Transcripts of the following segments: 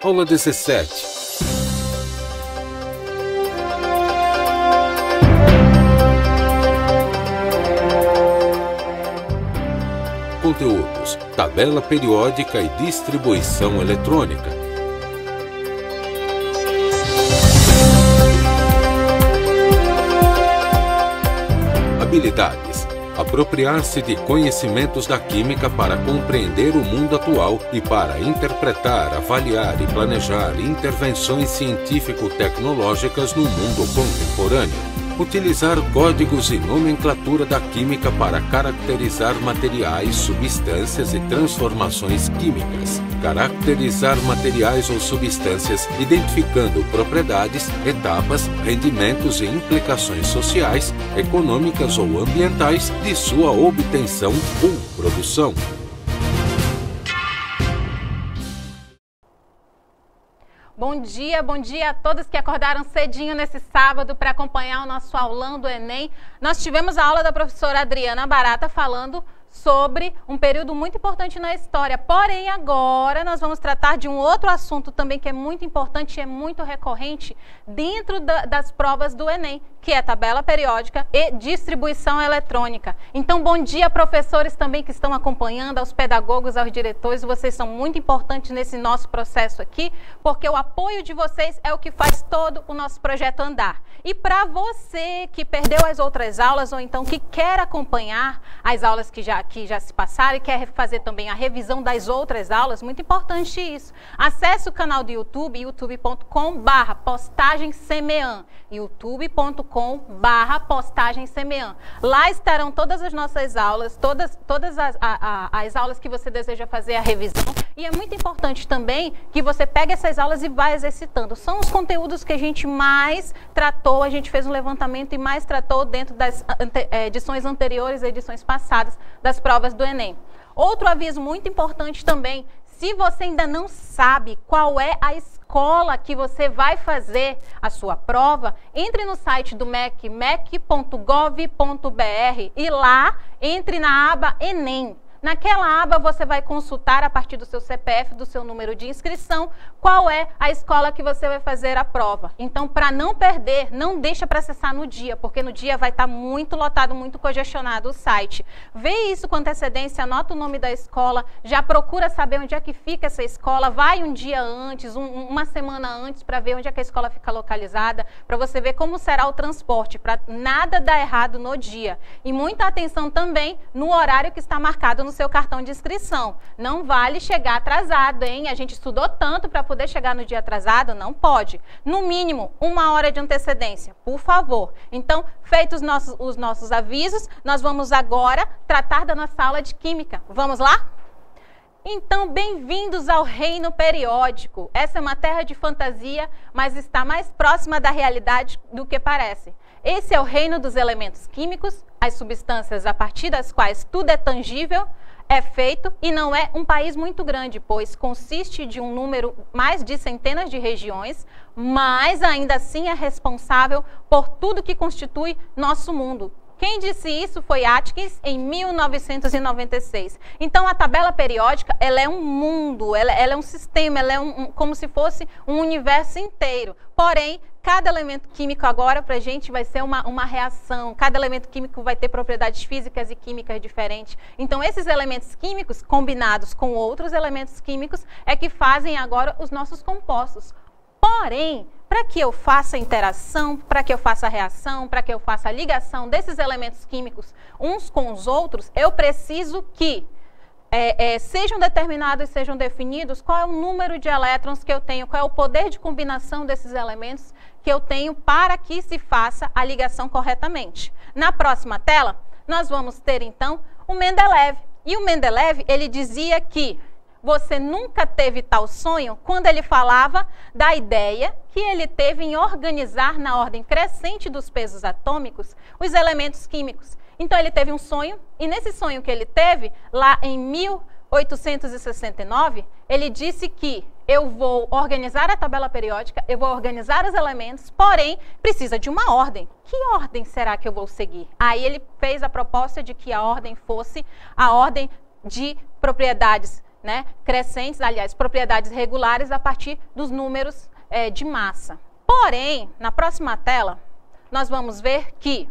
Aula 17. Conteúdos: tabela periódica e distribuição eletrônica. Habilidades: apropriar-se de conhecimentos da química para compreender o mundo atual e para interpretar, avaliar e planejar intervenções científico-tecnológicas no mundo contemporâneo. Utilizar códigos e nomenclatura da química para caracterizar materiais, substâncias e transformações químicas. Caracterizar materiais ou substâncias, identificando propriedades, etapas, rendimentos e implicações sociais, econômicas ou ambientais de sua obtenção ou produção. Bom dia a todos que acordaram cedinho nesse sábado para acompanhar o nosso aulão do Enem. Nós tivemos a aula da professora Adriana Barata falando sobre um período muito importante na história. Porém, agora nós vamos tratar de um outro assunto também que é muito importante e é muito recorrente dentro das provas do Enem, que é tabela periódica e distribuição eletrônica. Então, bom dia, professores também que estão acompanhando, aos pedagogos, aos diretores. Vocês são muito importantes nesse nosso processo aqui, porque o apoio de vocês é o que faz todo o nosso projeto andar. E para você que perdeu as outras aulas ou então que quer acompanhar as aulas que já se passaram e quer fazer também a revisão das outras aulas, muito importante isso. Acesse o canal do YouTube, youtube.com/postagemsemean, youtube.com/postagemsemean. Lá estarão todas as nossas aulas, todas as aulas que você deseja fazer a revisão. E é muito importante também que você pegue essas aulas e vá exercitando. São os conteúdos que a gente mais tratou, a gente fez um levantamento e mais tratou dentro das edições anteriores, edições passadas das provas do Enem. Outro aviso muito importante também: se você ainda não sabe qual é a escola que você vai fazer a sua prova, entre no site do MEC, mec.gov.br, e lá entre na aba Enem. Naquela aba você vai consultar a partir do seu CPF, do seu número de inscrição, qual é a escola que você vai fazer a prova. Então, para não perder, não deixa para acessar no dia, porque no dia vai estar muito lotado, muito congestionado o site. Vê isso com antecedência, anota o nome da escola, já procura saber onde é que fica essa escola, vai um dia antes, uma semana antes, para ver onde é que a escola fica localizada, para você ver como será o transporte, para nada dar errado no dia. E muita atenção também no horário que está marcado no seu cartão de inscrição. Não vale chegar atrasado, hein? A gente estudou tanto para poder chegar no dia atrasado, não pode. No mínimo, 1 hora de antecedência, por favor. Então, feitos os nossos avisos, nós vamos agora tratar da nossa aula de Química. Vamos lá? Então, bem-vindos ao Reino Periódico. Essa é uma terra de fantasia, mas está mais próxima da realidade do que parece. Esse é o reino dos elementos químicos, as substâncias a partir das quais tudo é tangível, é feito, e não é um país muito grande, pois consiste de um número mais de centenas de regiões, mas ainda assim é responsável por tudo que constitui nosso mundo. Quem disse isso foi Atkins em 1996. Então, a tabela periódica, ela é um mundo, ela é um sistema, ela é como se fosse um universo inteiro. Porém, cada elemento químico agora para a gente vai ser uma reação, cada elemento químico vai ter propriedades físicas e químicas diferentes. Então, esses elementos químicos combinados com outros elementos químicos é que fazem agora os nossos compostos. Porém, para que eu faça a interação, para que eu faça a reação, para que eu faça a ligação desses elementos químicos uns com os outros, eu preciso que sejam determinados, sejam definidos qual é o número de elétrons que eu tenho, qual é o poder de combinação desses elementos que eu tenho para que se faça a ligação corretamente. Na próxima tela, nós vamos ter então o Mendeleev. E o Mendeleev, ele dizia que você nunca teve tal sonho quando ele falava da ideia que ele teve em organizar na ordem crescente dos pesos atômicos os elementos químicos. Então ele teve um sonho, e nesse sonho que ele teve, lá em 1869, ele disse que eu vou organizar a tabela periódica, eu vou organizar os elementos, porém precisa de uma ordem. Que ordem será que eu vou seguir? Aí ele fez a proposta de que a ordem fosse a ordem de propriedades né, crescentes, aliás, propriedades regulares a partir dos números de massa. Porém, na próxima tela, nós vamos ver que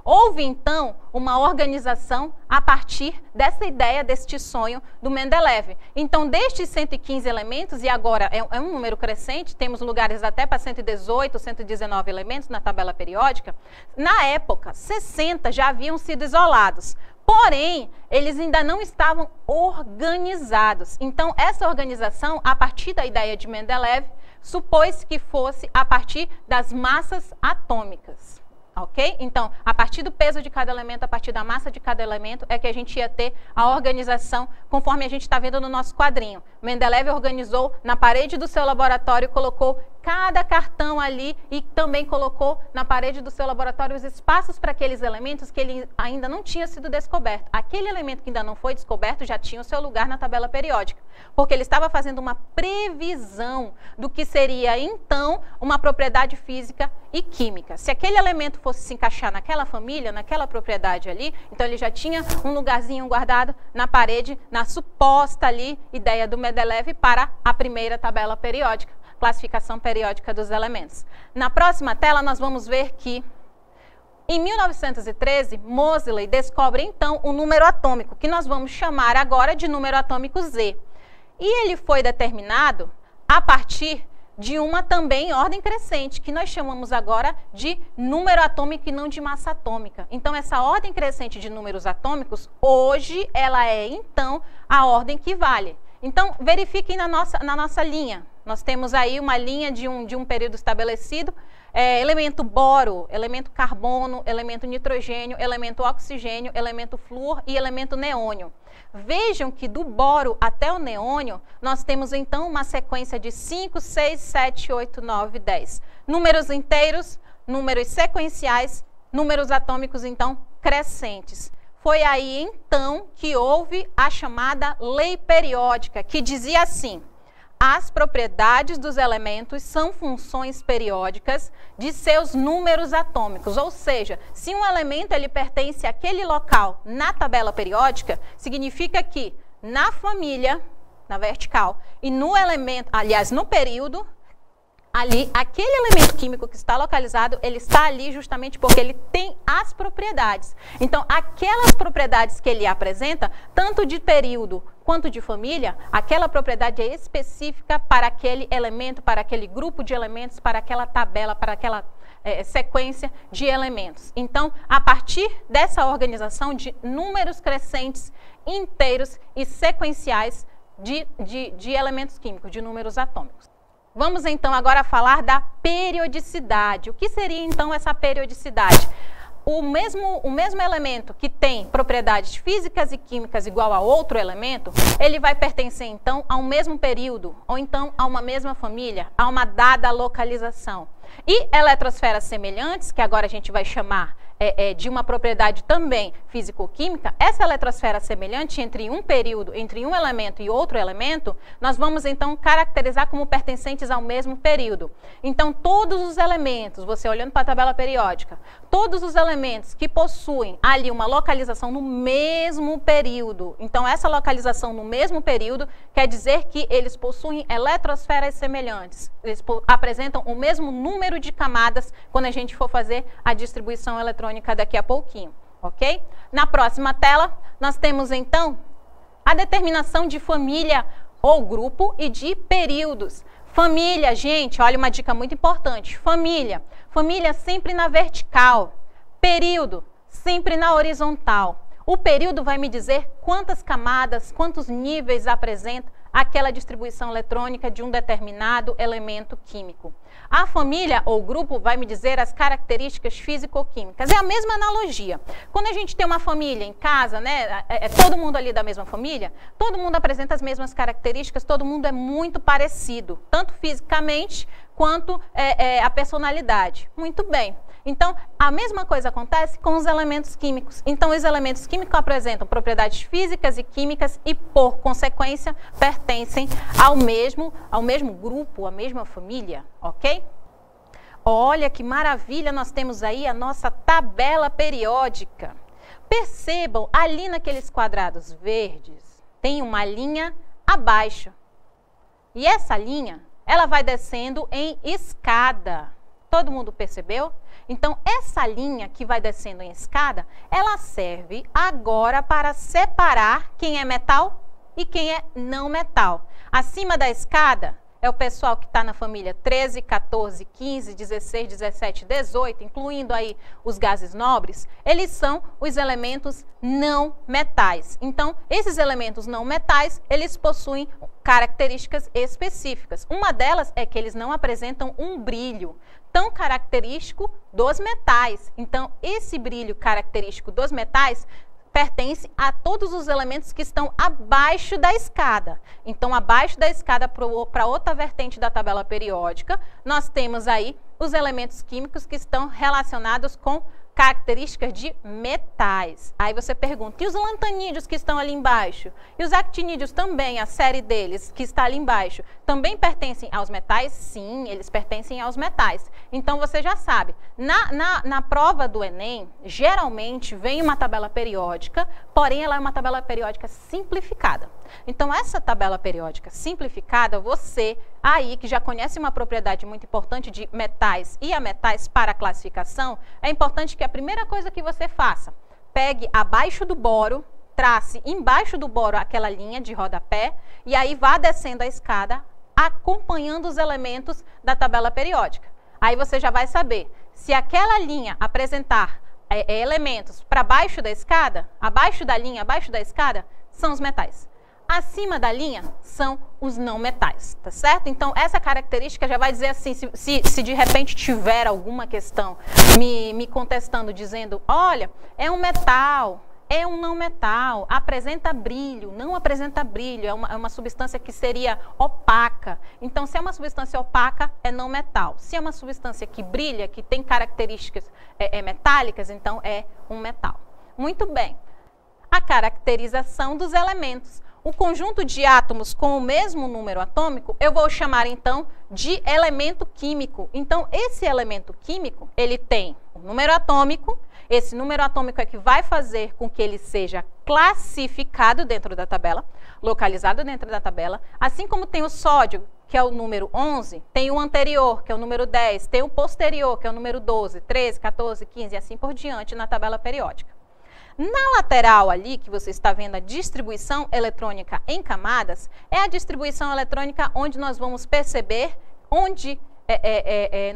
houve, então, uma organização a partir dessa ideia, deste sonho do Mendeleev. Então, destes 115 elementos, e agora é um número crescente, temos lugares até para 118, 119 elementos na tabela periódica, na época, 60 já haviam sido isolados. Porém, eles ainda não estavam organizados. Então, essa organização, a partir da ideia de Mendeleev, supôs que fosse a partir das massas atômicas. Ok? Então, a partir do peso de cada elemento, a partir da massa de cada elemento, é que a gente ia ter a organização, conforme a gente está vendo no nosso quadrinho. Mendeleev organizou na parede do seu laboratório, colocou cada cartão ali e também colocou na parede do seu laboratório os espaços para aqueles elementos que ele ainda não tinha sido descoberto. Aquele elemento que ainda não foi descoberto já tinha o seu lugar na tabela periódica, porque ele estava fazendo uma previsão do que seria, então, uma propriedade física e química. Se aquele elemento fosse se encaixar naquela família, naquela propriedade ali, então ele já tinha um lugarzinho guardado na parede, na suposta ali ideia do Mendeleev para a primeira tabela periódica, classificação periódica dos elementos. Na próxima tela, nós vamos ver que, em 1913, Moseley descobre, então, o número atômico, que nós vamos chamar agora de número atômico Z. E ele foi determinado a partir de uma também ordem crescente, que nós chamamos agora de número atômico e não de massa atômica. Então, essa ordem crescente de números atômicos, hoje, ela é, então, a ordem que vale. Então, verifiquem na nossa linha. Nós temos aí uma linha de um período estabelecido, elemento boro, elemento carbono, elemento nitrogênio, elemento oxigênio, elemento flúor e elemento neônio. Vejam que do boro até o neônio, nós temos então uma sequência de 5, 6, 7, 8, 9, 10. Números inteiros, números sequenciais, números atômicos então crescentes. Foi aí então que houve a chamada lei periódica, que dizia assim: as propriedades dos elementos são funções periódicas de seus números atômicos. Ou seja, se um elemento ele pertence àquele local na tabela periódica, significa que na família, na vertical, e no elemento, aliás, no período, ali, aquele elemento químico que está localizado, ele está ali justamente porque ele tem as propriedades. Então, aquelas propriedades que ele apresenta, tanto de período quanto de família, aquela propriedade é específica para aquele elemento, para aquele grupo de elementos, para aquela tabela, para aquela sequência de elementos. Então, a partir dessa organização de números crescentes, inteiros e sequenciais de elementos químicos, de números atômicos. Vamos então agora falar da periodicidade. O que seria então essa periodicidade? O mesmo elemento que tem propriedades físicas e químicas igual a outro elemento, ele vai pertencer então a um mesmo período, ou então a uma mesma família, a uma dada localização. E eletrosferas semelhantes, que agora a gente vai chamar de uma propriedade também físico-química, essa eletrosfera semelhante entre um período, entre um elemento e outro elemento, nós vamos então caracterizar como pertencentes ao mesmo período. Então, todos os elementos, você olhando para a tabela periódica, todos os elementos que possuem ali uma localização no mesmo período, então essa localização no mesmo período quer dizer que eles possuem eletrosferas semelhantes, eles apresentam o mesmo número de camadas quando a gente for fazer a distribuição eletrônica daqui a pouquinho, ok? Na próxima tela, nós temos então a determinação de família ou grupo e de períodos. Família, gente, olha uma dica muito importante. Família sempre na vertical. Período, sempre na horizontal. O período vai me dizer quantas camadas, quantos níveis apresenta aquela distribuição eletrônica de um determinado elemento químico. A família ou grupo vai me dizer as características físico-químicas. É a mesma analogia. Quando a gente tem uma família em casa, né, todo mundo ali da mesma família, todo mundo apresenta as mesmas características, todo mundo é muito parecido, tanto fisicamente quanto a personalidade. Muito bem. Então, a mesma coisa acontece com os elementos químicos. Então, os elementos químicos apresentam propriedades físicas e químicas e, por consequência, pertencem ao mesmo grupo, à mesma família, ok? Olha que maravilha, nós temos aí a nossa tabela periódica. Percebam, ali naqueles quadrados verdes, tem uma linha abaixo. E essa linha, ela vai descendo em escada. Todo mundo percebeu? Então, essa linha que vai descendo em escada, ela serve agora para separar quem é metal e quem é não metal. Acima da escada é o pessoal que está na família 13, 14, 15, 16, 17, 18, incluindo aí os gases nobres, eles são os elementos não metais. Então, esses elementos não metais, eles possuem características específicas. Uma delas é que eles não apresentam um brilho tão característico dos metais. Então, esse brilho característico dos metais pertence a todos os elementos que estão abaixo da escada. Então, abaixo da escada para outra vertente da tabela periódica, nós temos aí os elementos químicos que estão relacionados com características de metais. Aí você pergunta, e os lantanídeos que estão ali embaixo? E os actinídeos também, a série deles que está ali embaixo, também pertencem aos metais? Sim, eles pertencem aos metais. Então você já sabe, na prova do Enem, geralmente vem uma tabela periódica, porém ela é uma tabela periódica simplificada. Então essa tabela periódica simplificada, você aí que já conhece uma propriedade muito importante de metais e ametais para a classificação, é importante que a primeira coisa que você faça, pegue abaixo do boro, trace embaixo do boro aquela linha de rodapé e aí vá descendo a escada acompanhando os elementos da tabela periódica. Aí você já vai saber se aquela linha apresentar elementos para baixo da escada, abaixo da linha, abaixo da escada, são os metais. Acima da linha são os não metais, tá certo? Então, essa característica já vai dizer assim, se de repente tiver alguma questão me contestando, dizendo, olha, é um metal, é um não metal, apresenta brilho, não apresenta brilho, é uma substância que seria opaca. Então, se é uma substância opaca, é não metal. Se é uma substância que brilha, que tem características metálicas, então é um metal. Muito bem. A caracterização dos elementos. O conjunto de átomos com o mesmo número atômico, eu vou chamar então de elemento químico. Então, esse elemento químico, ele tem um número atômico, esse número atômico é que vai fazer com que ele seja classificado dentro da tabela, localizado dentro da tabela, assim como tem o sódio, que é o número 11, tem o anterior, que é o número 10, tem o posterior, que é o número 12, 13, 14, 15 e assim por diante na tabela periódica. Na lateral ali, que você está vendo a distribuição eletrônica em camadas, é a distribuição eletrônica onde nós vamos perceber, onde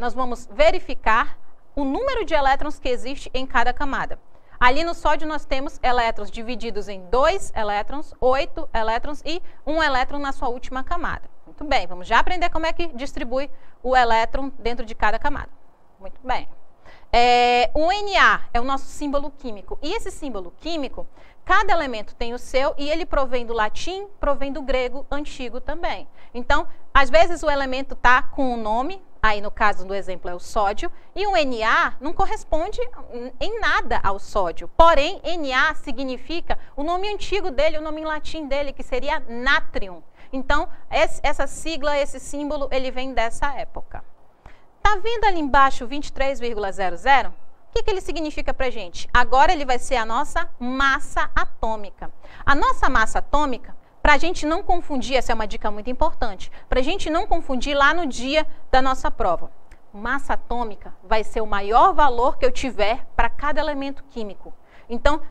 nós vamos verificar o número de elétrons que existe em cada camada. Ali no sódio nós temos elétrons divididos em 2 elétrons, 8 elétrons e 1 elétron na sua última camada. Muito bem, vamos já aprender como é que distribui o elétron dentro de cada camada. Muito bem. O Na é o nosso símbolo químico. E esse símbolo químico, cada elemento tem o seu e ele provém do latim, provém do grego antigo também. Então, às vezes o elemento está com um nome, aí no caso do exemplo é o sódio, e o Na não corresponde em nada ao sódio. Porém, Na significa o nome antigo dele, o nome em latim dele, que seria nátrium. Então, essa sigla, esse símbolo, ele vem dessa época. Está vendo ali embaixo 23,00? O que ele significa para a gente? Agora ele vai ser a nossa massa atômica. A nossa massa atômica, para a gente não confundir, essa é uma dica muito importante, para a gente não confundir lá no dia da nossa prova. Massa atômica vai ser o maior valor que eu tiver para cada elemento químico. Então,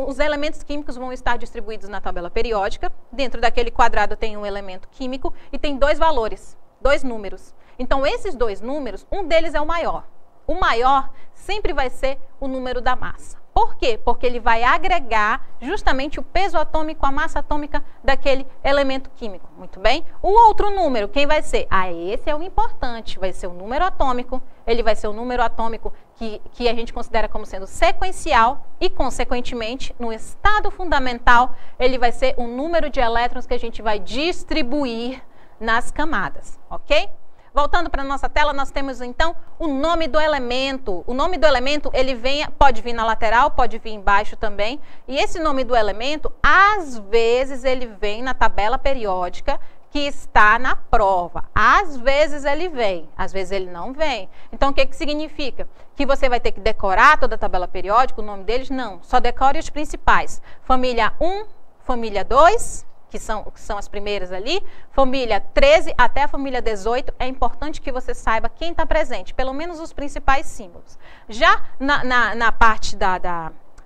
os elementos químicos vão estar distribuídos na tabela periódica. Dentro daquele quadrado tem um elemento químico e tem 2 valores, 2 números. Então, esses 2 números, um deles é o maior. O maior sempre vai ser o número da massa. Por quê? Porque ele vai agregar justamente o peso atômico, a massa atômica daquele elemento químico. Muito bem? O outro número, quem vai ser? Esse é o importante, vai ser o número atômico. Ele vai ser o número atômico que a gente considera como sendo sequencial e, consequentemente, no estado fundamental, ele vai ser o número de elétrons que a gente vai distribuir nas camadas, ok? Voltando para a nossa tela, nós temos então o nome do elemento. O nome do elemento, ele pode vir na lateral, pode vir embaixo também. E esse nome do elemento, às vezes ele vem na tabela periódica que está na prova. Às vezes ele vem, às vezes ele não vem. Então, o que significa? Que você vai ter que decorar toda a tabela periódica, o nome deles? Não, só decore os principais. Família 1, família 2, que são as primeiras ali, família 13 até a família 18, é importante que você saiba quem está presente, pelo menos os principais símbolos. Já na parte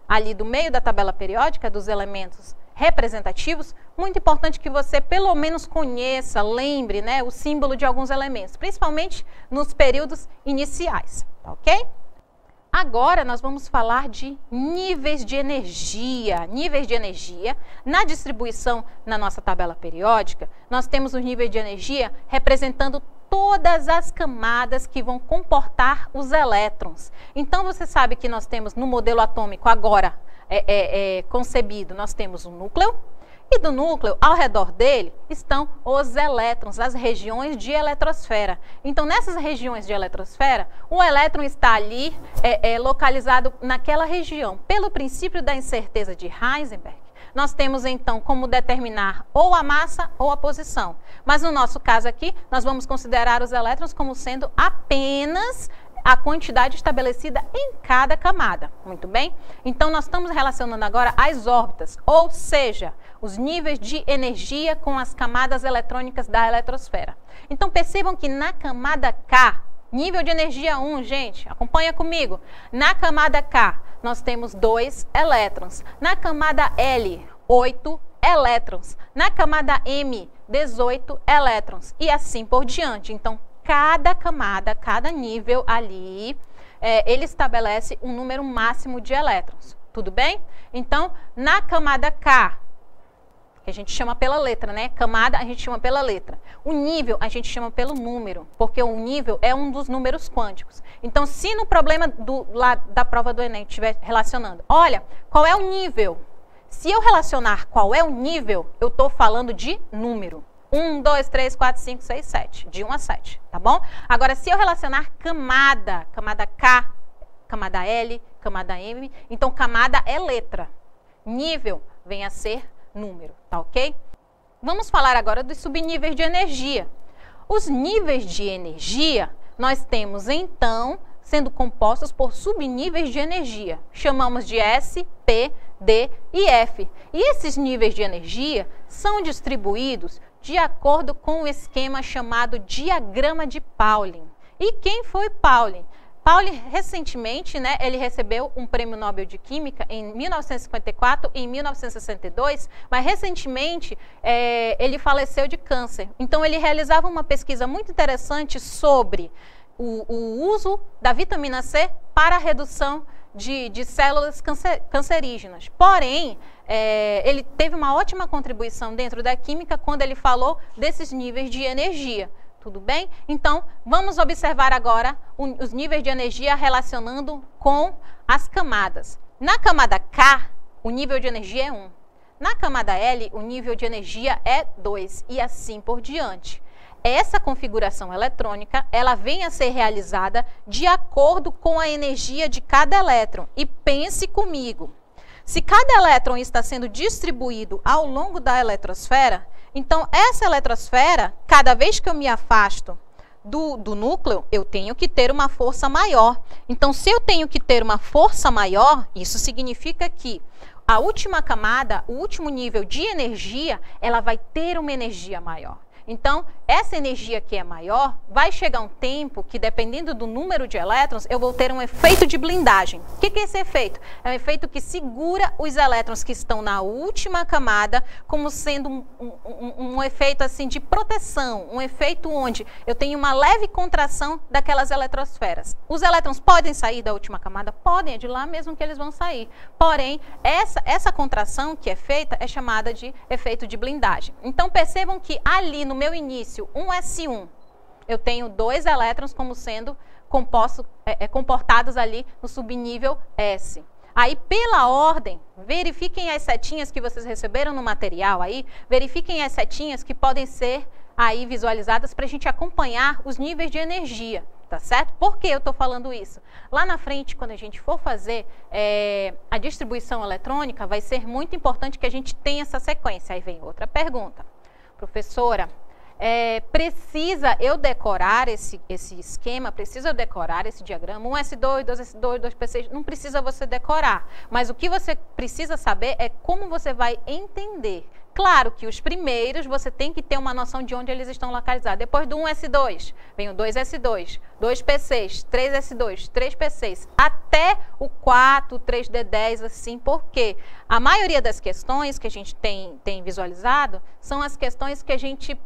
ali do meio da tabela periódica, dos elementos representativos, muito importante que você pelo menos conheça, lembre, né, o símbolo de alguns elementos, principalmente nos períodos iniciais, tá ok? Agora nós vamos falar de níveis de energia. Níveis de energia, na distribuição na nossa tabela periódica, nós temos os níveis de energia representando todas as camadas que vão comportar os elétrons. Então você sabe que nós temos no modelo atômico agora concebido, nós temos um núcleo, e do núcleo, ao redor dele, estão os elétrons, as regiões de eletrosfera. Então, nessas regiões de eletrosfera, o elétron está ali localizado naquela região. Pelo princípio da incerteza de Heisenberg, nós temos, então, como determinar ou a massa ou a posição. Mas, no nosso caso aqui, nós vamos considerar os elétrons como sendo apenas a quantidade estabelecida em cada camada. Muito bem? Então, nós estamos relacionando agora as órbitas, ou seja, os níveis de energia com as camadas eletrônicas da eletrosfera. Então, percebam que na camada K, nível de energia 1, gente, acompanha comigo. Na camada K, nós temos 2 elétrons. Na camada L, 8 elétrons. Na camada M, 18 elétrons. E assim por diante. Então, cada camada, cada nível ali, ele estabelece um número máximo de elétrons. Tudo bem? Então, na camada K, que a gente chama pela letra, né? Camada a gente chama pela letra. O nível a gente chama pelo número, porque o nível é um dos números quânticos. Então, se no problema lá da prova do Enem estiver relacionando, olha, qual é o nível? Se eu relacionar qual é o nível, eu estou falando de número. 1, 2, 3, 4, 5, 6, 7. De 1 a 7, tá bom? Agora, se eu relacionar camada, camada K, camada L, camada M, então camada é letra. Nível vem a ser número, tá ok? Vamos falar agora dos subníveis de energia. Os níveis de energia, nós temos, então, sendo compostos por subníveis de energia. Chamamos de S, P, D e F. E esses níveis de energia são distribuídos de acordo com o esquema chamado diagrama de Pauling. E quem foi Pauling? Pauling, recentemente, né, ele recebeu um prêmio Nobel de Química em 1954 e em 1962, mas recentemente ele faleceu de câncer. Então, ele realizava uma pesquisa muito interessante sobre o uso da vitamina C para a redução de células cancerígenas. Porém, ele teve uma ótima contribuição dentro da química quando ele falou desses níveis de energia. Tudo bem? Então, vamos observar agora os níveis de energia relacionando com as camadas. Na camada K, o nível de energia é 1. Na camada L, o nível de energia é 2 e assim por diante. Essa configuração eletrônica, ela vem a ser realizada de acordo com a energia de cada elétron. E pense comigo, se cada elétron está sendo distribuído ao longo da eletrosfera, então essa eletrosfera, cada vez que eu me afasto do núcleo, eu tenho que ter uma força maior. Então, se eu tenho que ter uma força maior, isso significa que a última camada, o último nível de energia, ela vai ter uma energia maior. Então, essa energia que é maior, vai chegar um tempo que, dependendo do número de elétrons, eu vou ter um efeito de blindagem. O que é esse efeito? É um efeito que segura os elétrons que estão na última camada, como sendo um efeito assim de proteção, um efeito onde eu tenho uma leve contração daquelas eletrosferas. Os elétrons podem sair da última camada? Podem, é de lá mesmo que eles vão sair. Porém, essa contração que é feita é chamada de efeito de blindagem. Então, percebam que ali no meu início, 1s1, eu tenho 2 elétrons como sendo comportados ali no subnível S. Aí, pela ordem, verifiquem as setinhas que vocês receberam no material aí, verifiquem as setinhas que podem ser aí visualizadas para a gente acompanhar os níveis de energia, tá certo? Por que eu estou falando isso? Lá na frente, quando a gente for fazer a distribuição eletrônica, vai ser muito importante que a gente tenha essa sequência. Aí vem outra pergunta. Professora, precisa eu decorar esse esquema, precisa eu decorar esse diagrama, 1s2, 2s2, 2p6, não precisa você decorar, mas o que você precisa saber é como você vai entender Claro que os primeiros você tem que ter uma noção de onde eles estão localizados. Depois do 1S2, vem o 2S2, 2P6, 3S2, 3P6, até o 4, 3D10, assim, porque a maioria das questões que a gente tem visualizado são as questões que a gente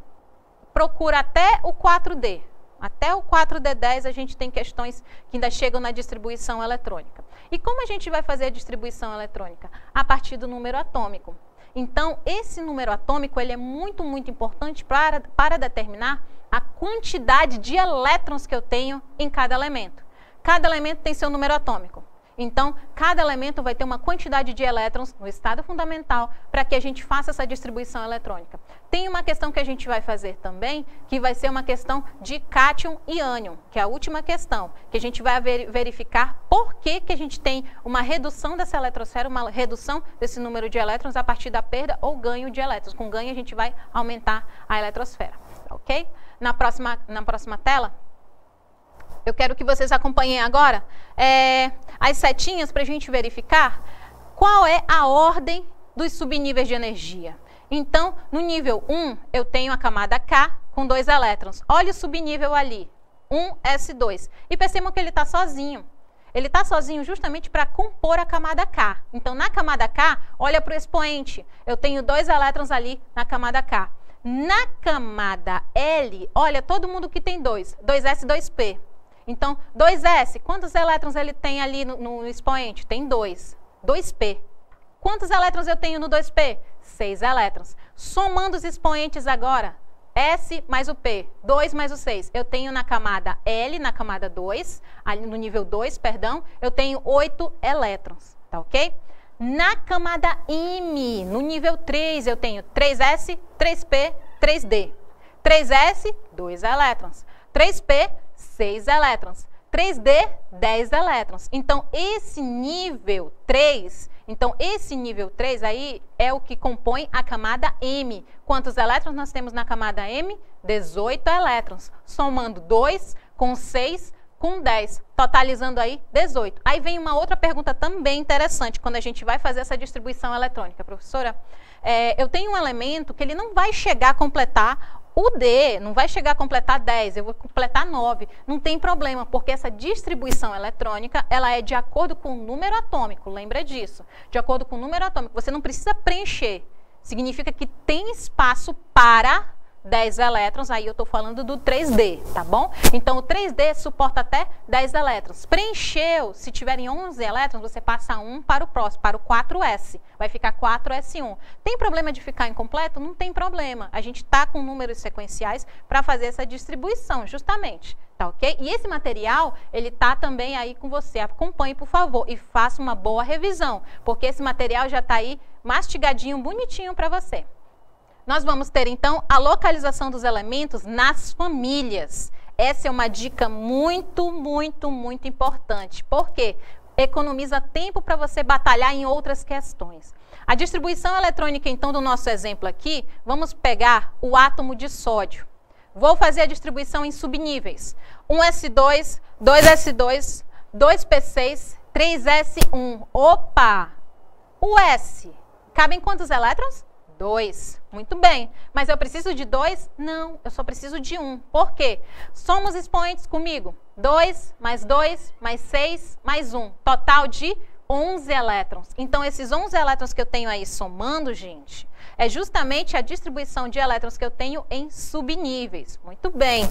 procura até o 4D. Até o 4D10 a gente tem questões que ainda chegam na distribuição eletrônica. E como a gente vai fazer a distribuição eletrônica? A partir do número atômico. Então, esse número atômico ele é muito, muito importante para determinar a quantidade de elétrons que eu tenho em cada elemento. Cada elemento tem seu número atômico. Então, cada elemento vai ter uma quantidade de elétrons no estado fundamental para que a gente faça essa distribuição eletrônica. Tem uma questão que a gente vai fazer também, que vai ser uma questão de cátion e ânion, que é a última questão, que a gente vai verificar por que a gente tem uma redução dessa eletrosfera, uma redução desse número de elétrons a partir da perda ou ganho de elétrons. Com ganho a gente vai aumentar a eletrosfera, ok? Na próxima tela, eu quero que vocês acompanhem agora as setinhas para a gente verificar qual é a ordem dos subníveis de energia. Então, no nível 1, eu tenho a camada K com 2 elétrons. Olha o subnível ali, 1S2. E percebam que ele está sozinho. Ele está sozinho justamente para compor a camada K. Então, na camada K, olha para o expoente. Eu tenho 2 elétrons ali na camada K. Na camada L, olha, todo mundo que tem 2, 2S, 2P. Então, 2S, quantos elétrons ele tem ali no expoente? Tem 2. 2P. Quantos elétrons eu tenho no 2P? 6 elétrons. Somando os expoentes agora, S mais o P, 2 mais o 6. Eu tenho na camada L, na camada 2, ali no nível 2, perdão, eu tenho 8 elétrons, tá ok? Na camada M, no nível 3, eu tenho 3S, 3P, 3D. 3S, 2 elétrons. 3P, 6 elétrons. 3D, 10 elétrons. Então, esse nível 3 aí é o que compõe a camada M. Quantos elétrons nós temos na camada M? 18 elétrons. Somando 2 com 6 com 10, totalizando aí 18. Aí vem uma outra pergunta também interessante quando a gente vai fazer essa distribuição eletrônica. Professora, eu tenho um elemento que ele não vai chegar a completar o D, não vai chegar a completar 10, eu vou completar 9. Não tem problema, porque essa distribuição eletrônica, ela é de acordo com o número atômico, lembra disso. De acordo com o número atômico, você não precisa preencher. Significa que tem espaço para 10 elétrons, aí eu estou falando do 3D, tá bom? Então, o 3D suporta até 10 elétrons. Preencheu, se tiverem 11 elétrons, você passa um para o próximo, para o 4S. Vai ficar 4S1. Tem problema de ficar incompleto? Não tem problema. A gente está com números sequenciais para fazer essa distribuição, justamente. Tá ok? E esse material, ele está também aí com você. Acompanhe, por favor, e faça uma boa revisão, porque esse material já está aí mastigadinho, bonitinho para você. Nós vamos ter, então, a localização dos elementos nas famílias. Essa é uma dica muito, muito, muito importante. Por quê? Economiza tempo para você batalhar em outras questões. A distribuição eletrônica, então, do nosso exemplo aqui, vamos pegar o átomo de sódio. Vou fazer a distribuição em subníveis. 1S2, 2S2, 2P6, 3S1. Opa! O S, cabem quantos elétrons? 2. Muito bem. Mas eu preciso de 2? Não, eu só preciso de 1. Por quê? Soma os expoentes comigo. 2 mais 2 mais 6 mais 1. Total de 11 elétrons. Então, esses 11 elétrons que eu tenho aí somando, gente, é justamente a distribuição de elétrons que eu tenho em subníveis. Muito bem.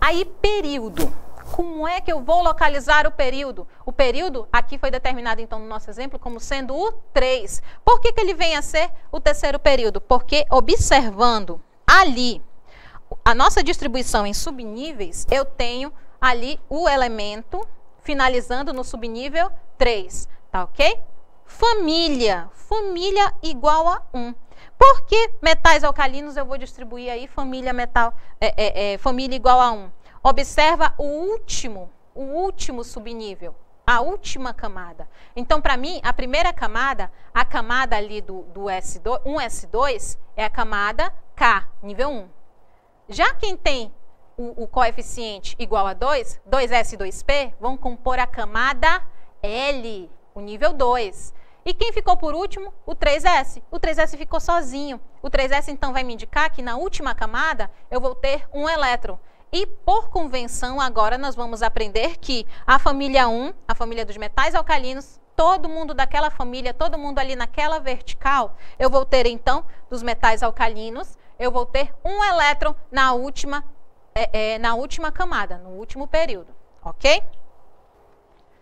Aí, período. Como é que eu vou localizar o período? O período aqui foi determinado, então, no nosso exemplo, como sendo o 3. Por que ele vem a ser o terceiro período? Porque, observando ali a nossa distribuição em subníveis, eu tenho ali o elemento finalizando no subnível 3. Tá ok? Família. Família igual a 1. Por que metais alcalinos eu vou distribuir aí família família igual a 1? Observa o último subnível, a última camada. Então, para mim, a primeira camada, a camada ali do S2, 1S2, é a camada K, nível 1. Já quem tem o coeficiente igual a 2, 2S e 2P, vão compor a camada L, o nível 2. E quem ficou por último? O 3s. O 3s ficou sozinho. O 3s, então, vai me indicar que na última camada eu vou ter um elétron. E, por convenção, agora nós vamos aprender que a família 1, a família dos metais alcalinos, todo mundo daquela família, todo mundo ali naquela vertical, eu vou ter, então, dos metais alcalinos, eu vou ter um elétron na última camada, no último período, ok?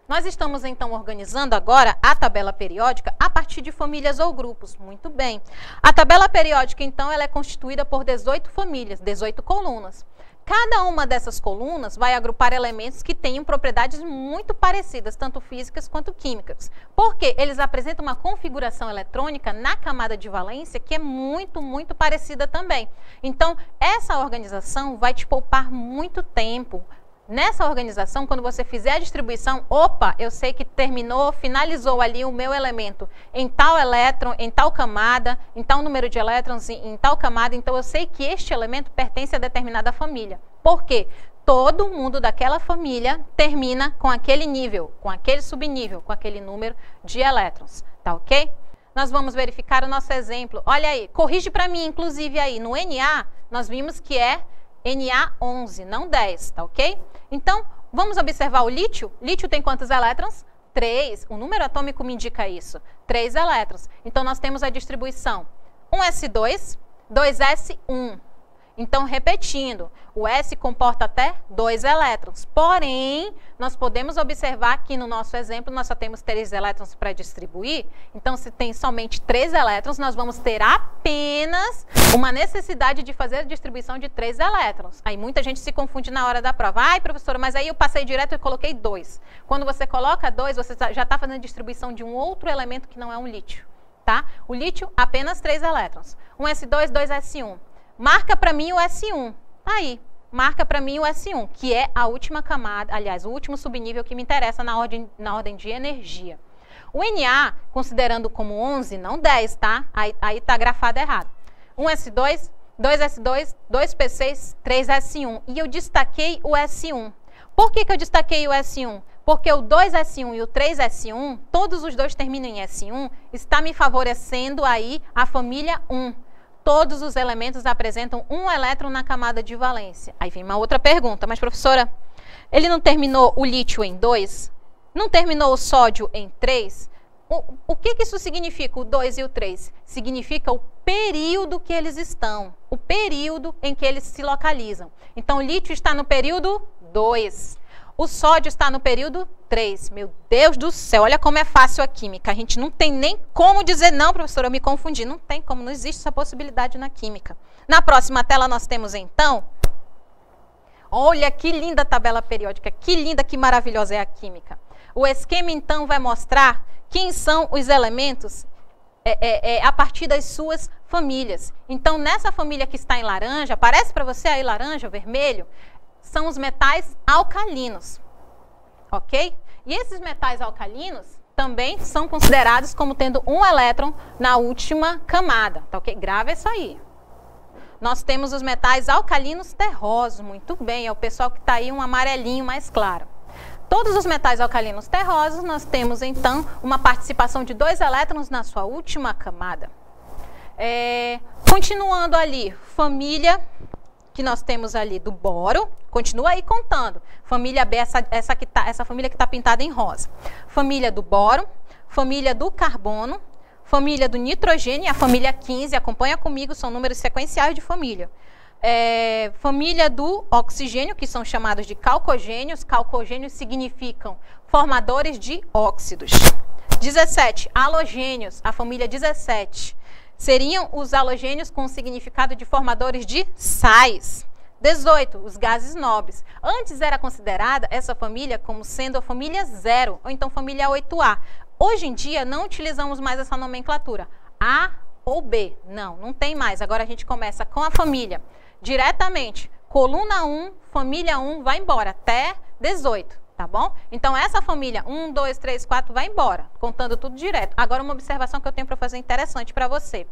Nós estamos, então, organizando agora a tabela periódica a partir de famílias ou grupos. Muito bem. A tabela periódica, então, ela é constituída por 18 famílias, 18 colunas. Cada uma dessas colunas vai agrupar elementos que tenham propriedades muito parecidas, tanto físicas quanto químicas. Porque eles apresentam uma configuração eletrônica na camada de valência que é muito, muito parecida também. Então, essa organização vai te poupar muito tempo. Nessa organização, quando você fizer a distribuição, opa, eu sei que terminou, finalizou ali o meu elemento em tal elétron, em tal camada, em tal número de elétrons, em tal camada, então eu sei que este elemento pertence a determinada família. Por quê? Todo mundo daquela família termina com aquele nível, com aquele subnível, com aquele número de elétrons, tá ok? Nós vamos verificar o nosso exemplo. Olha aí, corrige para mim, inclusive aí, no Na, nós vimos que é Na11, não 10, tá ok? Então, vamos observar o lítio. Lítio tem quantos elétrons? 3. O número atômico me indica isso. 3 elétrons. Então, nós temos a distribuição 1s2, 2s1. Então, repetindo, o S comporta até 2 elétrons. Porém, nós podemos observar que no nosso exemplo nós só temos 3 elétrons para distribuir. Então, se tem somente 3 elétrons, nós vamos ter apenas uma necessidade de fazer a distribuição de 3 elétrons. Aí muita gente se confunde na hora da prova. Ai, professora, mas aí eu passei direto e coloquei 2. Quando você coloca 2, você já está fazendo a distribuição de um outro elemento que não é um lítio. Tá? O lítio, apenas 3 elétrons. 1s2, 2s1. Marca para mim o S1. Aí, marca para mim o S1, que é a última camada, aliás, o último subnível que me interessa na ordem de energia. O Na, considerando como 11, não 10, tá? Aí tá grafado errado. 1s2, 2s2, 2p6, 3s1. E eu destaquei o S1. Por que eu destaquei o S1? Porque o 2s1 e o 3s1, todos os dois terminam em S1, está me favorecendo aí a família 1. Todos os elementos apresentam um elétron na camada de valência. Aí vem uma outra pergunta, mas professora, ele não terminou o lítio em 2? Não terminou o sódio em 3? O que isso significa, o 2 e o 3? Significa o período que eles estão, o período em que eles se localizam. Então, o lítio está no período 2. O sódio está no período 3. Meu Deus do céu, olha como é fácil a química. A gente não tem nem como dizer, não, professora, eu me confundi. Não tem como, não existe essa possibilidade na química. Na próxima tela nós temos, então, olha que linda a tabela periódica, que linda, que maravilhosa é a química. O esquema, então, vai mostrar quem são os elementos a partir das suas famílias. Então, nessa família que está em laranja, aparece para você aí laranja, vermelho, são os metais alcalinos, ok? E esses metais alcalinos também são considerados como tendo um elétron na última camada, tá ok? Grava isso aí. Nós temos os metais alcalinos terrosos, muito bem, é o pessoal que está aí um amarelinho mais claro. Todos os metais alcalinos terrosos, nós temos então uma participação de 2 elétrons na sua última camada. Continuando ali, família que nós temos ali do boro, continua aí contando. Família B, essa família que está pintada em rosa. Família do boro, família do carbono, família do nitrogênio, a família 15, acompanha comigo, são números sequenciais de família. Família do oxigênio, que são chamados de calcogênios. Calcogênios significam formadores de óxidos. 17, halogênios, a família 17. Seriam os halogênios com significado de formadores de sais. 18, os gases nobres. Antes era considerada essa família como sendo a família 0, ou então família 8A. Hoje em dia não utilizamos mais essa nomenclatura. A ou B. Não tem mais. Agora a gente começa com a família diretamente. Coluna 1, família 1, vai embora até 18. Tá bom? Então, essa família 1, 2, 3, 4 vai embora, contando tudo direto. Agora, uma observação que eu tenho para fazer interessante para você.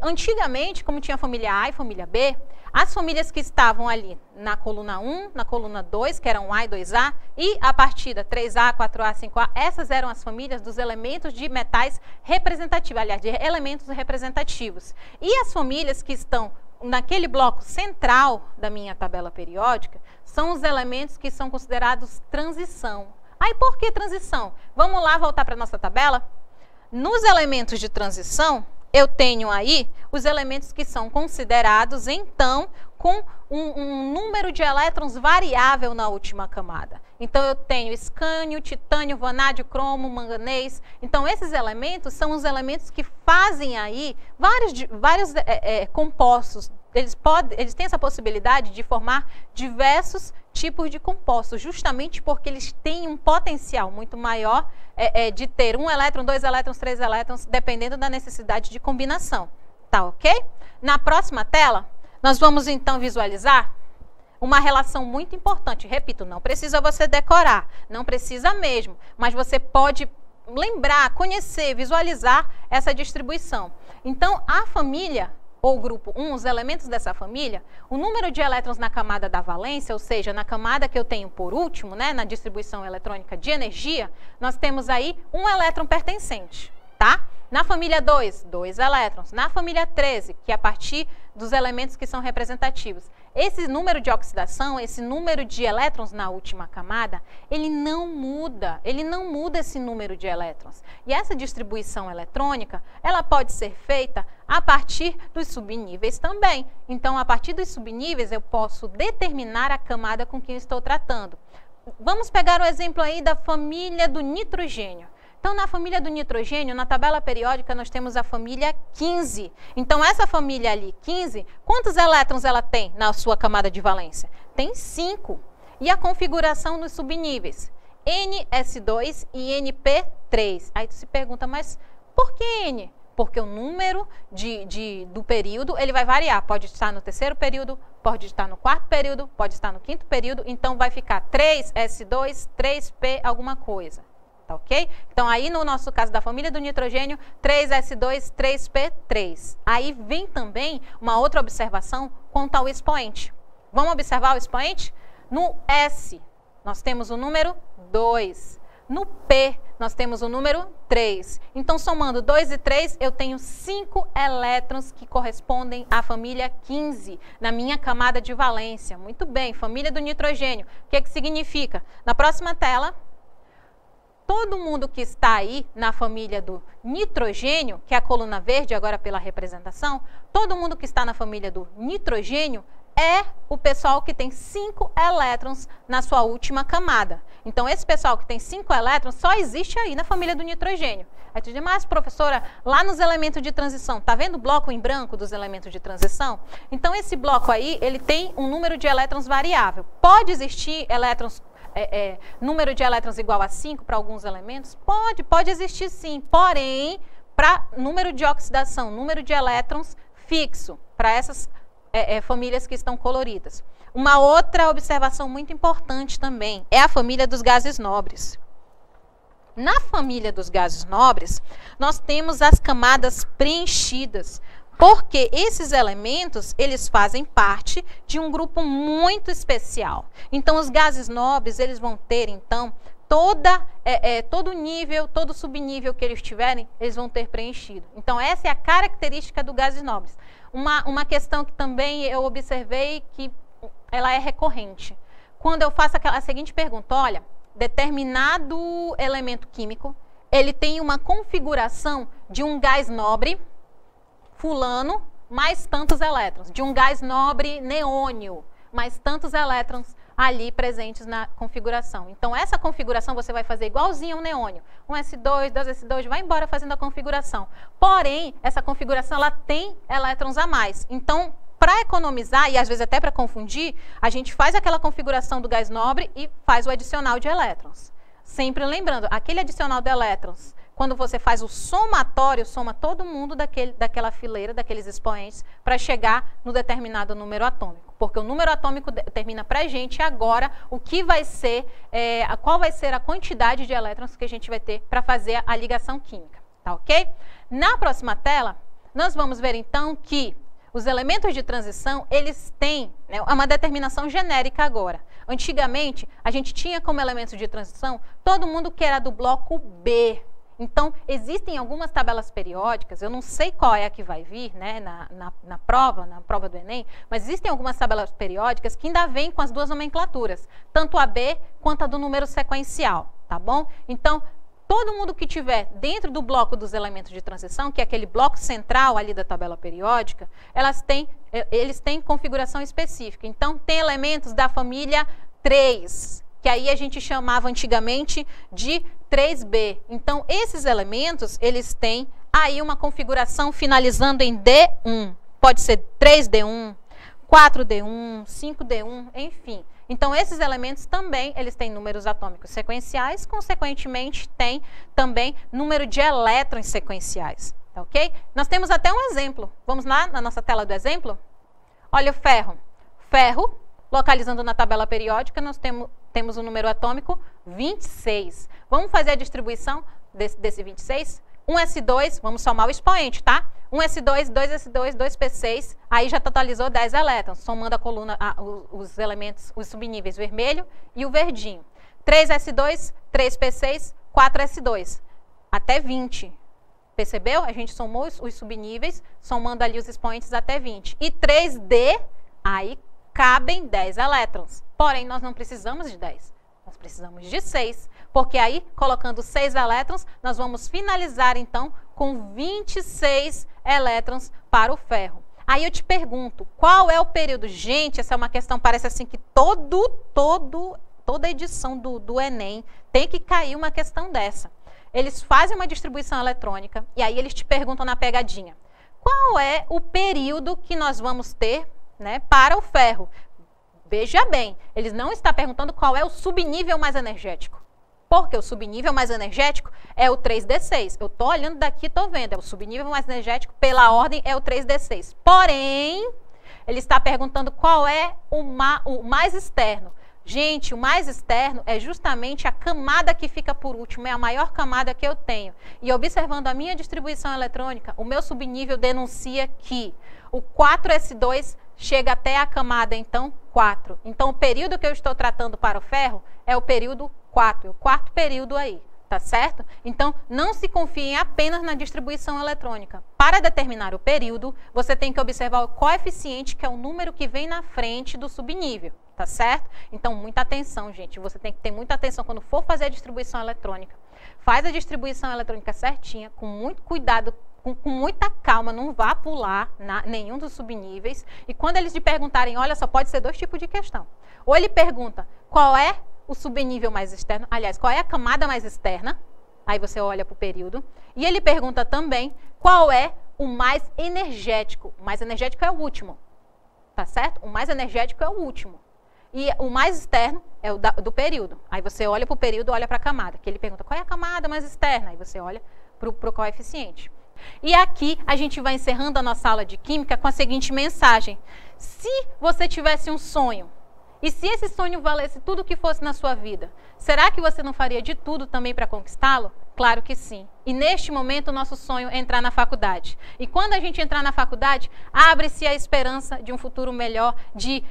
Antigamente, como tinha família A e família B, as famílias que estavam ali na coluna 1, na coluna 2, que eram A e 2A, e a partida 3A, 4A, 5A, essas eram as famílias dos elementos de metais representativos, aliás, de elementos representativos. E as famílias que estão naquele bloco central da minha tabela periódica, são os elementos que são considerados transição. Aí, por que transição? Vamos lá voltar para a nossa tabela? Nos elementos de transição, eu tenho aí os elementos que são considerados, então, com um número de elétrons variável na última camada. Então, eu tenho escânio, titânio, vanádio, cromo, manganês. Então, esses elementos são os elementos que fazem aí vários compostos. Eles têm essa possibilidade de formar diversos tipos de compostos, justamente porque eles têm um potencial muito maior de ter 1 elétron, 2 elétrons, 3 elétrons, dependendo da necessidade de combinação. Tá ok? Na próxima tela, nós vamos então visualizar uma relação muito importante. Repito, não precisa você decorar, não precisa mesmo, mas você pode lembrar, conhecer, visualizar essa distribuição. Então, a família ou grupo 1, os elementos dessa família, o número de elétrons na camada da valência, ou seja, na camada que eu tenho por último, né, na distribuição eletrônica de energia, nós temos aí 1 elétron pertencente, tá? Na família 2, 2 elétrons. Na família 13, que é a partir dos elementos que são representativos. Esse número de oxidação, esse número de elétrons na última camada, ele não muda esse número de elétrons. E essa distribuição eletrônica, ela pode ser feita a partir dos subníveis também. Então, a partir dos subníveis, eu posso determinar a camada com que eu estou tratando. Vamos pegar o exemplo aí da família do nitrogênio. Então, na família do nitrogênio, na tabela periódica, nós temos a família 15. Então, essa família ali, 15, quantos elétrons ela tem na sua camada de valência? Tem 5. E a configuração nos subníveis? NS2 e NP3. Aí tu se pergunta, mas por que N? Porque o número do período, ele vai variar. Pode estar no 3º período, pode estar no 4º período, pode estar no 5º período. Então, vai ficar 3S2, 3P alguma coisa. Tá ok? Então, aí no nosso caso da família do nitrogênio, 3S2, 3P3. Aí vem também uma outra observação quanto ao expoente. Vamos observar o expoente? No S, nós temos o número 2. No P, nós temos o número 3. Então, somando 2 e 3, eu tenho 5 elétrons que correspondem à família 15, na minha camada de valência. Muito bem, família do nitrogênio. O que significa? Na próxima tela, todo mundo que está aí na família do nitrogênio, que é a coluna verde agora pela representação, todo mundo que está na família do nitrogênio é o pessoal que tem 5 elétrons na sua última camada. Então, esse pessoal que tem 5 elétrons só existe aí na família do nitrogênio. Aí tu diz, mas professora, lá nos elementos de transição, tá vendo o bloco em branco dos elementos de transição? Então, esse bloco aí, ele tem um número de elétrons variável. Pode existir elétrons número de elétrons igual a 5 para alguns elementos? Pode existir sim, porém, para número de oxidação, número de elétrons fixo, para essas famílias que estão coloridas. Uma outra observação muito importante também é a família dos gases nobres. Na família dos gases nobres, nós temos as camadas preenchidas, porque esses elementos, eles fazem parte de um grupo muito especial. Então, os gases nobres, eles vão ter, então, todo nível, todo subnível que eles tiverem, eles vão ter preenchido. Então, essa é a característica do gases nobres. Uma questão que também eu observei que ela é recorrente. Quando eu faço a seguinte pergunta, olha, determinado elemento químico, ele tem uma configuração de um gás nobre, fulano, mais tantos elétrons. De um gás nobre neônio, mais tantos elétrons ali presentes na configuração. Então, essa configuração você vai fazer igualzinho a um neônio. 1s2, 2s2, vai embora fazendo a configuração. Porém, essa configuração ela tem elétrons a mais. Então, para economizar, e às vezes até para confundir, a gente faz aquela configuração do gás nobre e faz o adicional de elétrons. Sempre lembrando, aquele adicional de elétrons, quando você faz o somatório, soma todo mundo daquela fileira, daqueles expoentes, para chegar no determinado número atômico. porque o número atômico determina pra gente agora o que vai ser, qual vai ser a quantidade de elétrons que a gente vai ter para fazer a ligação química, tá ok? Na próxima tela, nós vamos ver então que os elementos de transição, eles têm, né, uma determinação genérica agora. Antigamente, a gente tinha como elementos de transição todo mundo que era do bloco B. Então, existem algumas tabelas periódicas, eu não sei qual é a que vai vir, né, na prova do Enem, mas existem algumas tabelas periódicas que ainda vêm com as duas nomenclaturas, tanto a B quanto a do número sequencial, tá bom? Então, todo mundo que tiver dentro do bloco dos elementos de transição, que é aquele bloco central ali da tabela periódica, eles têm configuração específica. Então, tem elementos da família 3, que aí a gente chamava antigamente de 3B. Então, esses elementos, eles têm aí uma configuração finalizando em D1. Pode ser 3D1, 4D1, 5D1, enfim. Então, esses elementos também, eles têm números atômicos sequenciais, consequentemente, tem também número de elétrons sequenciais, tá ok? Nós temos até um exemplo. Vamos lá na nossa tela do exemplo? Olha o ferro. Ferro, localizando na tabela periódica, nós temos o número atômico 26. Vamos fazer a distribuição desse 26? 1s2, vamos somar o expoente, tá? 1s2, 2s2, 2p6, aí já totalizou 10 elétrons, somando a coluna, os elementos, os subníveis vermelho e o verdinho. 3s2, 3p6, 4s2, até 20. Percebeu? A gente somou os subníveis, somando ali os expoentes até 20. E 3d, aí cabem 10 elétrons. Porém, nós não precisamos de 10, nós precisamos de 6. Porque aí, colocando 6 elétrons, nós vamos finalizar, então, com 26 elétrons para o ferro. Aí eu te pergunto, qual é o período? Gente, essa é uma questão, parece assim que toda edição do Enem tem que cair uma questão dessa. Eles fazem uma distribuição eletrônica e aí eles te perguntam na pegadinha, qual é o período que nós vamos ter, né, para o ferro? Veja bem, eles não estão perguntando qual é o subnível mais energético. Porque o subnível mais energético é o 3D6. Eu estou olhando daqui e estou vendo. É o subnível mais energético, pela ordem, é o 3D6. Porém, ele está perguntando qual é o mais externo. Gente, o mais externo é justamente a camada que fica por último. É a maior camada que eu tenho. E observando a minha distribuição eletrônica, o meu subnível denuncia que o 4s2 chega até a camada, então, 4. Então, o período que eu estou tratando para o ferro é o período 4, o quarto período aí, tá certo? Então, não se confiem apenas na distribuição eletrônica. Para determinar o período, você tem que observar o coeficiente, que é o número que vem na frente do subnível, tá certo? Então, muita atenção, gente. Você tem que ter muita atenção quando for fazer a distribuição eletrônica. Faz a distribuição eletrônica certinha, com muito cuidado, com muita calma, não vá pular nenhum dos subníveis. E quando eles te perguntarem, olha, só pode ser 2 tipos de questão. Ou ele pergunta, qual é o subnível mais externo? Aliás, qual é a camada mais externa? Aí você olha para o período. E ele pergunta também, qual é o mais energético? O mais energético é o último, tá certo? O mais energético é o último. E o mais externo é o do período. Aí você olha para o período, olha para a camada. Que ele pergunta, qual é a camada mais externa? Aí você olha para o coeficiente. E aqui a gente vai encerrando a nossa aula de química com a seguinte mensagem. Se você tivesse um sonho, e se esse sonho valesse tudo o que fosse na sua vida, será que você não faria de tudo também para conquistá-lo? Claro que sim. E neste momento o nosso sonho é entrar na faculdade. E quando a gente entrar na faculdade, abre-se a esperança de um futuro melhor, de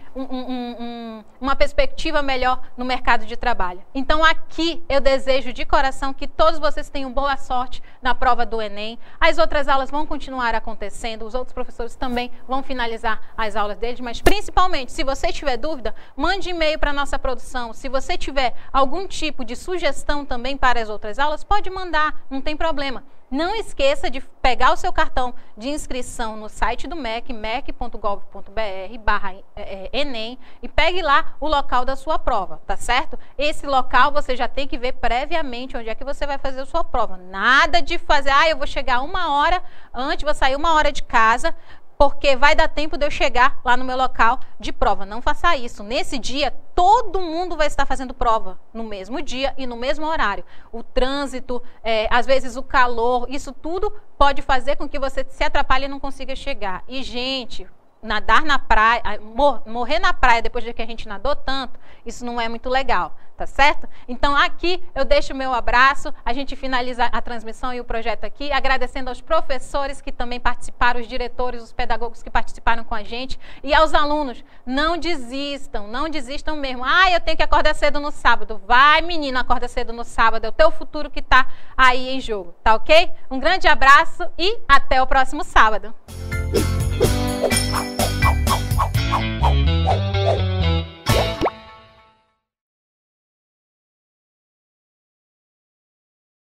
uma perspectiva melhor no mercado de trabalho. Então aqui eu desejo de coração que todos vocês tenham boa sorte na prova do Enem. As outras aulas vão continuar acontecendo, os outros professores também vão finalizar as aulas deles, mas principalmente, se você tiver dúvida, mande e-mail para a nossa produção. Se você tiver algum tipo de sugestão também para as outras aulas, pode mandar, não tem problema. Não esqueça de pegar o seu cartão de inscrição no site do MEC, mec.gov.br/Enem, e pegue lá o local da sua prova, tá certo? Esse local você já tem que ver previamente onde é que você vai fazer a sua prova. Nada de fazer, eu vou chegar 1 hora antes, vou sair 1 hora de casa, porque vai dar tempo de eu chegar lá no meu local de prova. Não faça isso. Nesse dia, todo mundo vai estar fazendo prova no mesmo dia e no mesmo horário. O trânsito, às vezes o calor, isso tudo pode fazer com que você se atrapalhe e não consiga chegar. E, gente, nadar na praia, morrer na praia depois de que a gente nadou tanto, isso não é muito legal, tá certo? Então aqui eu deixo o meu abraço, a gente finaliza a transmissão e o projeto aqui, agradecendo aos professores que também participaram, os diretores, os pedagogos que participaram com a gente, e aos alunos, não desistam mesmo. Ah, eu tenho que acordar cedo no sábado. Vai, menina, acorda cedo no sábado, é o teu futuro que tá aí em jogo, tá ok? Um grande abraço e até o próximo sábado.